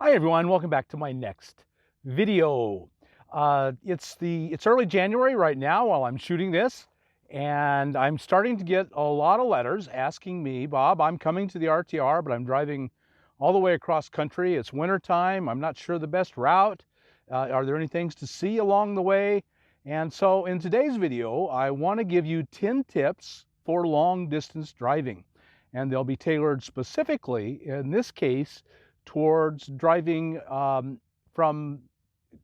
Hi everyone, welcome back to my next video. It's early January right now while I'm shooting this, and I'm starting to get a lot of letters asking me, Bob, I'm coming to the RTR, but I'm driving all the way across country. It's winter time. I'm not sure the best route. Are there any things to see along the way? And so in today's video, I want to give you 10 tips for long distance driving, and they'll be tailored specifically, in this case, towards driving from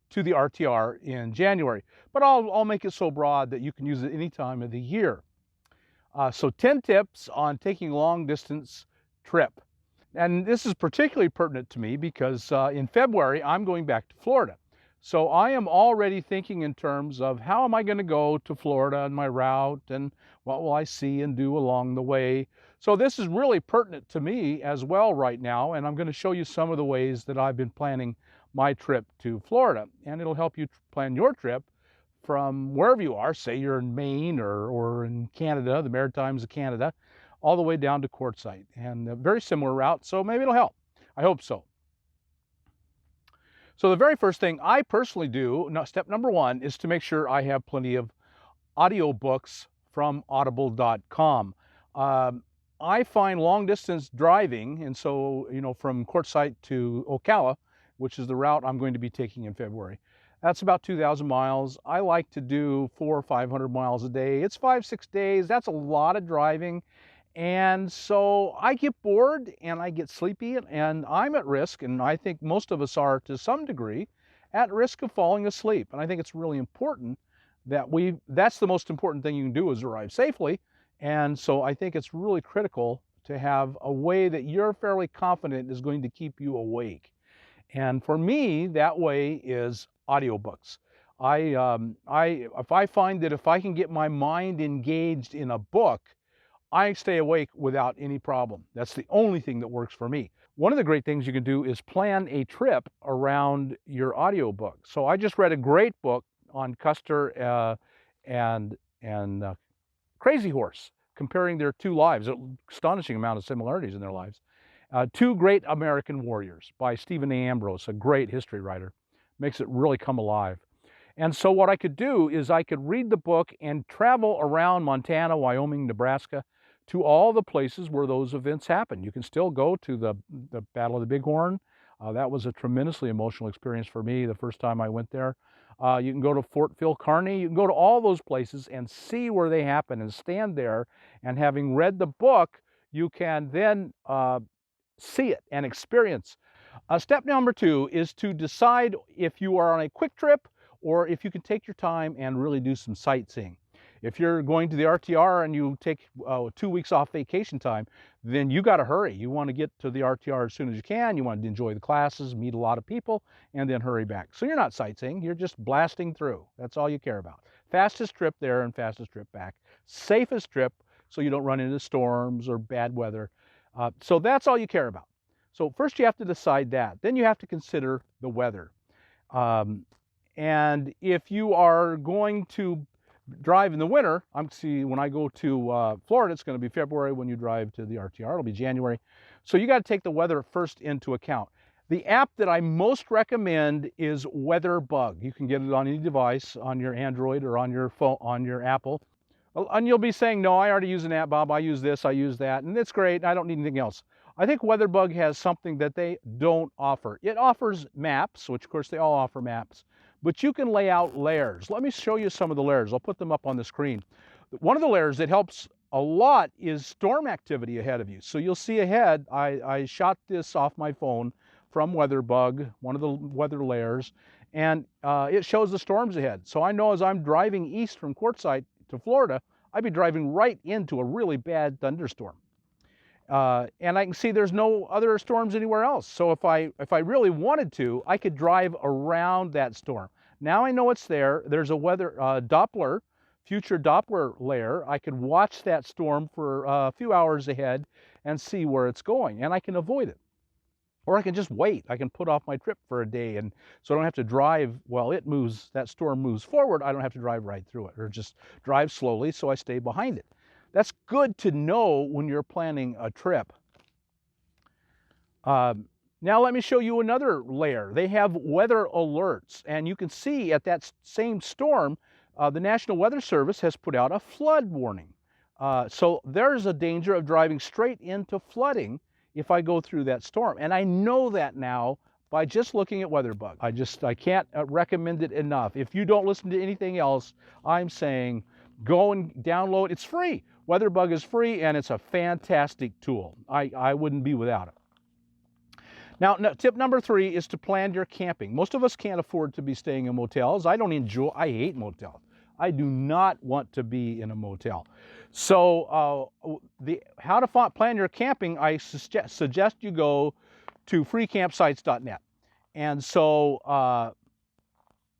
to the RTR in January. But I'll make it so broad that you can use it any time of the year. So 10 tips on taking a long distance trip. And this is particularly pertinent to me because in February, I'm going back to Florida. So I am already thinking in terms of how am I going to go to Florida and my route and what will I see and do along the way. So this is really pertinent to me as well right now, and I'm going to show you some of the ways that I've been planning my trip to Florida, and it'll help you plan your trip from wherever you are. Say you're in Maine or in Canada, the Maritimes of Canada, all the way down to Quartzsite, and a very similar route, so maybe it'll help. I hope so. So the very first thing I personally do, step number one, is to make sure I have plenty of audiobooks from audible.com. I find long distance driving, and so, from Quartzsite to Ocala, which is the route I'm going to be taking in February, that's about 2,000 miles. I like to do 400 or 500 miles a day. It's 5-6 days. That's a lot of driving. And so I get bored and I get sleepy, and I'm at risk, and I think most of us are to some degree, at risk of falling asleep. And I think it's really important that that's the most important thing you can do, is arrive safely. And so I think it's really critical to have a way that you're fairly confident is going to keep you awake. And for me, that way is audiobooks. If I find that if I can get my mind engaged in a book, I stay awake without any problem. That's the only thing that works for me. One of the great things you can do is plan a trip around your audiobook. So I just read a great book on Custer and Crazy Horse, comparing their two lives, an astonishing amount of similarities in their lives. Two Great American Warriors by Stephen A. Ambrose, a great history writer. Makes it really come alive. And so what I could do is I could read the book and travel around Montana, Wyoming, Nebraska, to all the places where those events happen. You can still go to the Battle of the Bighorn. That was a tremendously emotional experience for me the first time I went there. You can go to Fort Phil Kearny. You can go to all those places and see where they happen and stand there. And having read the book, you can then see it and experience. Step number two is to decide if you are on a quick trip or if you can take your time and really do some sightseeing. If you're going to the RTR and you take 2 weeks off vacation time, then you got to hurry. You want to get to the RTR as soon as you can. You want to enjoy the classes, meet a lot of people, and then hurry back. So you're not sightseeing. You're just blasting through. That's all you care about. Fastest trip there and fastest trip back. Safest trip so you don't run into storms or bad weather. So that's all you care about. So first you have to decide that. Then you have to consider the weather. And if you are going to drive in the winter, when I go to Florida, it's going to be February. When you drive to the RTR, it'll be January. So you got to take the weather first into account. The app that I most recommend is WeatherBug. You can get it on any device, on your Android or on your phone, on your Apple. And you'll be saying, no, I already use an app, Bob. I use this, I use that, and it's great. I don't need anything else. I think WeatherBug has something that they don't offer. It offers maps, which of course they all offer maps, but you can lay out layers. Let me show you some of the layers. I'll put them up on the screen. One of the layers that helps a lot is storm activity ahead of you. So you'll see ahead, I shot this off my phone from WeatherBug, one of the weather layers, and it shows the storms ahead. So I know as I'm driving east from Quartzsite to Florida, I'd be driving right into a really bad thunderstorm. And I can see there's no other storms anywhere else. So if I really wanted to, I could drive around that storm. Now I know it's there. There's a weather Doppler, future Doppler layer. I could watch that storm for a few hours ahead and see where it's going, and I can avoid it. Or I can just wait. I can put off my trip for a day, and so I don't have to drive while that storm moves forward. I don't have to drive right through it, or just drive slowly so I stay behind it. That's good to know when you're planning a trip. Now let me show you another layer. They have weather alerts, and you can see at that same storm, the National Weather Service has put out a flood warning. So there's a danger of driving straight into flooding if I go through that storm. And I know that now by just looking at WeatherBug. I can't recommend it enough. If you don't listen to anything else, I'm saying go and download. It's free. WeatherBug is free, and it's a fantastic tool. I wouldn't be without it. Now, tip number 3 is to plan your camping. Most of us can't afford to be staying in motels. I hate motels. I do not want to be in a motel. So how to plan your camping, I suggest you go to freecampsites.net. And so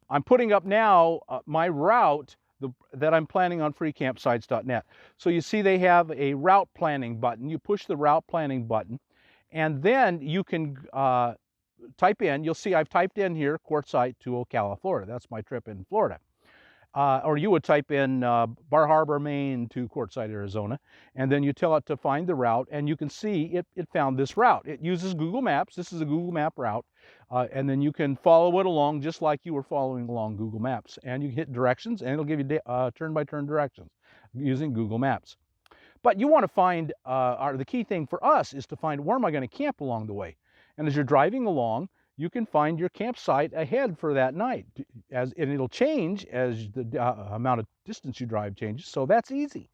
I'm putting up now my route that I'm planning on freecampsites.net. So you see they have a route planning button. You push the route planning button, and then you can type in, you'll see I've typed in here Quartzsite to Ocala, Florida. That's my trip in Florida. Or you would type in Bar Harbor, Maine to Quartzsite, Arizona, and then you tell it to find the route, and you can see it found this route. It uses Google Maps. This is a Google Map route, and then you can follow it along just like you were following along Google Maps. And you hit directions, and it'll give you turn-by-turn directions using Google Maps. But you want to find, the key thing for us is to find where am I going to camp along the way. And as you're driving along, you can find your campsite ahead for that night, and it'll change as the amount of distance you drive changes, so that's easy.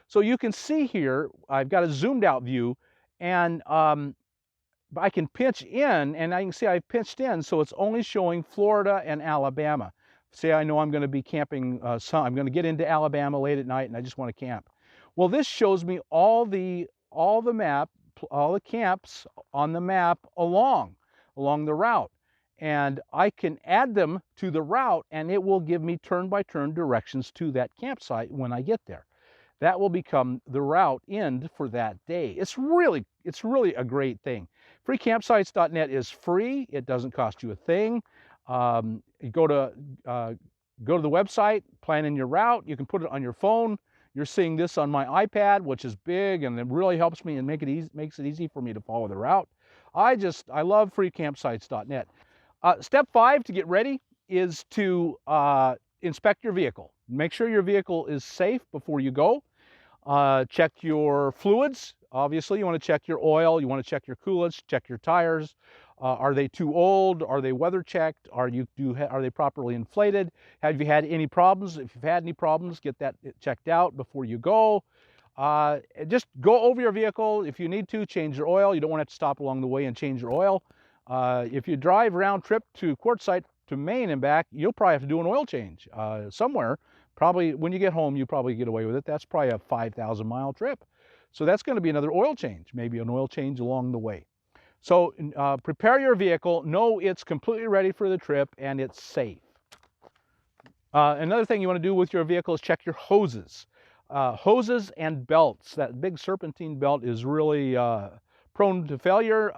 So you can see here, I've got a zoomed out view, and I can pinch in, and I can see I've pinched in, so it's only showing Florida and Alabama. Say I know I'm going to be camping, I'm going to get into Alabama late at night, and I just want to camp. Well, this shows me all the camps on the map along the route, and I can add them to the route, and it will give me turn-by-turn directions to that campsite when I get there. That will become the route end for that day. It's really a great thing. Freecampsites.net is free. It doesn't cost you a thing. You go to the website, plan in your route. You can put it on your phone. You're seeing this on my iPad, which is big, and it really helps me and makes it easy for me to follow the route. I love freecampsites.net. Step 5 to get ready is to inspect your vehicle. Make sure your vehicle is safe before you go. Check your fluids. Obviously, you want to check your oil. You want to check your coolants. Check your tires. Are they too old? Are they weather checked? Are they properly inflated? Have you had any problems? If you've had any problems, get that checked out before you go. Just go over your vehicle. If you need to, change your oil. You don't want to have to stop along the way and change your oil. If you drive round trip to Quartzsite to Maine and back, you'll probably have to do an oil change somewhere. Probably when you get home, you probably get away with it. That's probably a 5,000-mile trip. So that's going to be another oil change, maybe an oil change along the way. So prepare your vehicle. Know it's completely ready for the trip and it's safe. Another thing you want to do with your vehicle is check your hoses. Hoses and belts. That big serpentine belt is really prone to failure,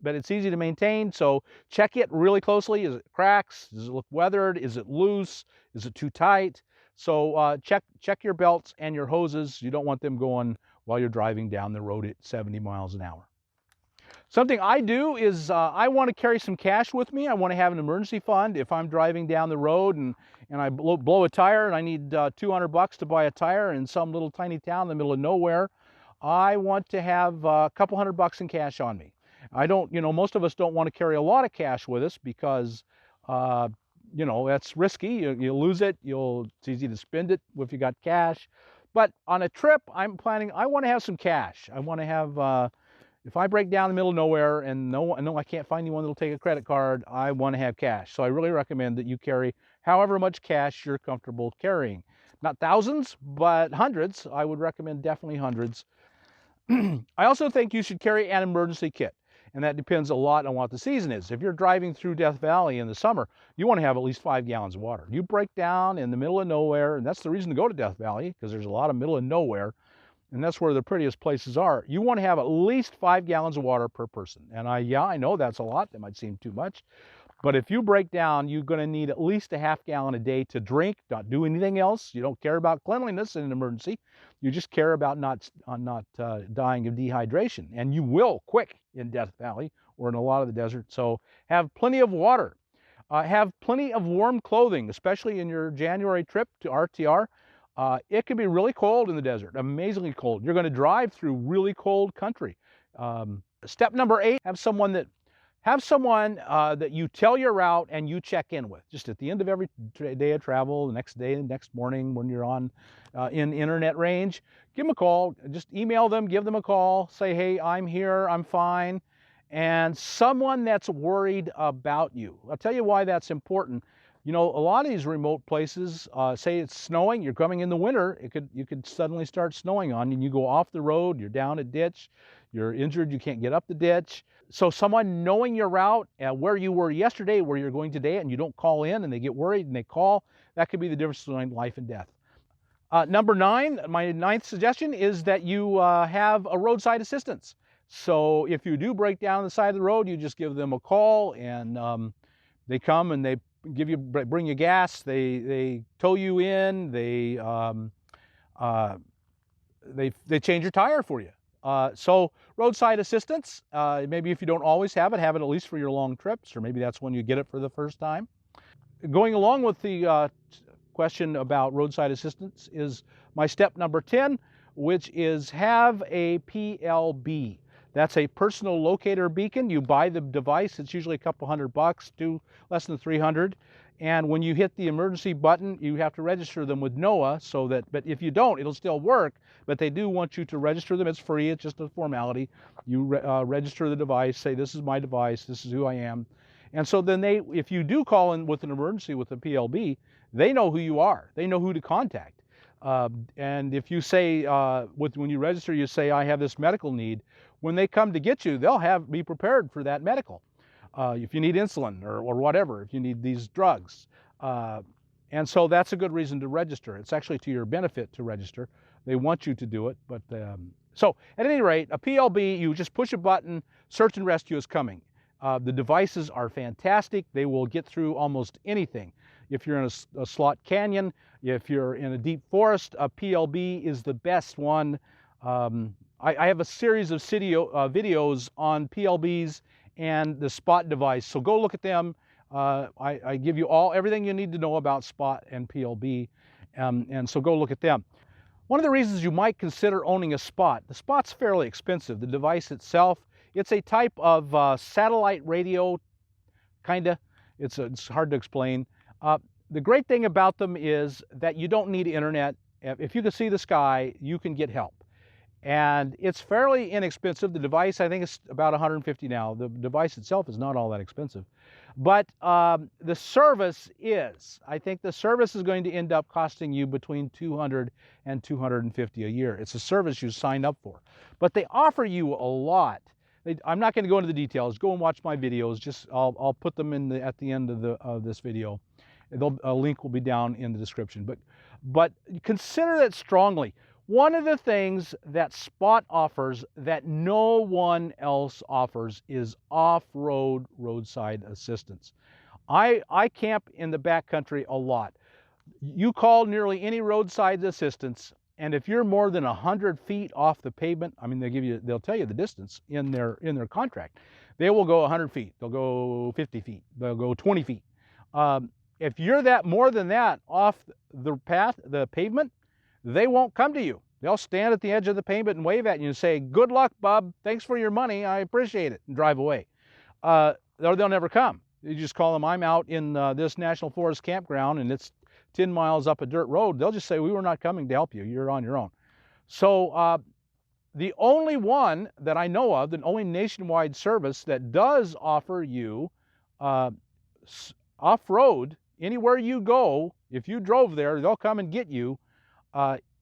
but it's easy to maintain. So check it really closely. Is it cracks? Does it look weathered? Is it loose? Is it too tight? So check your belts and your hoses. You don't want them going while you're driving down the road at 70 miles an hour. Something I do is I want to carry some cash with me. I want to have an emergency fund if I'm driving down the road and I blow a tire and I need $200 to buy a tire in some little tiny town in the middle of nowhere. I want to have a couple $100 in cash on me. Most of us don't want to carry a lot of cash with us because, that's risky. You lose it. It's easy to spend it if you got cash. But on a trip, I want to have some cash. I want to have, if I break down in the middle of nowhere and I can't find anyone that'll take a credit card, I want to have cash. So I really recommend that you carry however much cash you're comfortable carrying. Not thousands, but hundreds. I would recommend definitely hundreds. I also think you should carry an emergency kit, and that depends a lot on what the season is. If you're driving through Death Valley in the summer, you want to have at least 5 gallons of water. You break down in the middle of nowhere, and that's the reason to go to Death Valley, because there's a lot of middle of nowhere, and that's where the prettiest places are. You want to have at least 5 gallons of water per person. And I know that's a lot. That might seem too much. But if you break down, you're going to need at least a half gallon a day to drink, not do anything else. You don't care about cleanliness in an emergency. You just care about not dying of dehydration. And you will quick in Death Valley or in a lot of the desert. So have plenty of water. Have plenty of warm clothing, especially in your January trip to RTR. It can be really cold in the desert, amazingly cold. You're going to drive through really cold country. Step number 8, have someone that you tell your route and you check in with. Just at the end of every day of travel, the next day, the next morning when you're on in internet range, give them a call. Just email them, give them a call, say, hey, I'm here, I'm fine. And someone that's worried about you. I'll tell you why that's important. You know, a lot of these remote places, say it's snowing, you're coming in the winter, you could suddenly start snowing on you, and you go off the road, you're down a ditch, you're injured, you can't get up the ditch. So someone knowing your route, where you were yesterday, where you're going today, and you don't call in and they get worried and they call, that could be the difference between life and death. Number 9, my 9th suggestion is that you have a roadside assistance. So if you do break down the side of the road, you just give them a call, and they come and they bring you gas, they tow you in, they change your tire for you. So roadside assistance, maybe if you don't always have it at least for your long trips, or maybe that's when you get it for the first time. Going along with the question about roadside assistance is my step number 10, which is have a PLB. That's a personal locator beacon. You buy the device, it's usually a couple $100 to less than 300. And when you hit the emergency button, you have to register them with NOAA, but if you don't, it'll still work, but they do want you to register them. It's free, it's just a formality. You register the device, say this is my device, this is who I am. And so then if you do call in with an emergency with a PLB, they know who you are, they know who to contact. And if you say, when you register, you say, I have this medical need, when they come to get you, they'll be prepared for that medical. If you need insulin or whatever, if you need these drugs. And so that's a good reason to register. It's actually to your benefit to register. They want you to do it. But so at any rate, a PLB, you just push a button, search and rescue is coming. The devices are fantastic. They will get through almost anything. If you're in a slot canyon, if you're in a deep forest, a PLB is the best one. I have a series of videos on PLBs and the Spot device, so go look at them. I give you everything you need to know about Spot and PLB, and so go look at them. One of the reasons you might consider owning a Spot, the Spot's fairly expensive. The device itself, it's a type of satellite radio, kinda. It's hard to explain. The great thing about them is that you don't need internet. If you can see the sky, you can get help. And it's fairly inexpensive. The device, I think, is about $150 now. The device itself is not all that expensive. But the service is. I think the service is going to end up costing you between $200 and $250 a year. It's a service you signed up for. But they offer you a lot. I'm not going to go into the details. Go and watch my videos. I'll put them at the end of this video. A link will be down in the description. But consider that strongly. One of the things that Spot offers that no one else offers is off-road roadside assistance. I camp in the backcountry a lot. You call nearly any roadside assistance, and if you're more than 100 feet off the pavement, I mean, they'll tell you the distance in their contract. They will go 100 feet, they'll go 50 feet, they'll go 20 feet. If you're more than that off the pavement, they won't come to you. They'll stand at the edge of the pavement and wave at you and say, good luck, bub, thanks for your money, I appreciate it, and drive away. Or they'll never come. You just call them, I'm out in this National Forest campground and it's 10 miles up a dirt road. They'll just say, we were not coming to help you, you're on your own. So the only one that I know of, the only nationwide service that does offer you off-road, anywhere you go, if you drove there, they'll come and get you,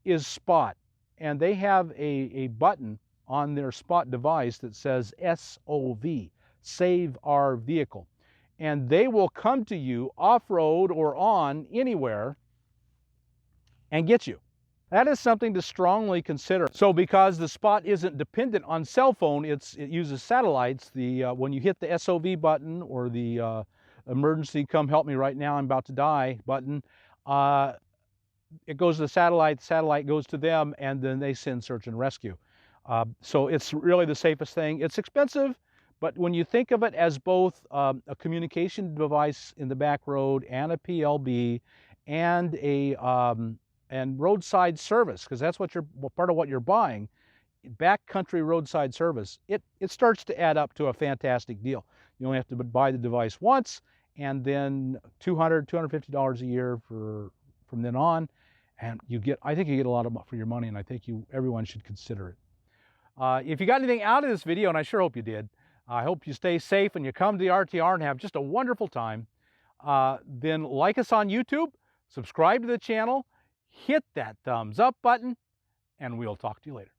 is Spot. And they have a button on their Spot device that says SOV, Save Our Vehicle. And they will come to you off-road or on anywhere and get you. That is something to strongly consider. So because the Spot isn't dependent on cell phone, it uses satellites. When you hit the SOV button or the emergency, come help me right now, I'm about to die button, it goes to the satellite goes to them, and then they send search and rescue. So it's really the safest thing. It's expensive, but when you think of it as both a communication device in the back road and a PLB and and roadside service, because that's what part of what you're buying, backcountry roadside service, it starts to add up to a fantastic deal. You only have to buy the device once, and then $250 a year from then on, and I think you get a lot for your money, and I think everyone should consider it. If you got anything out of this video, and I sure hope you did, I hope you stay safe and you come to the RTR and have just a wonderful time. Then like us on YouTube, subscribe to the channel, hit that thumbs up button, and we'll talk to you later.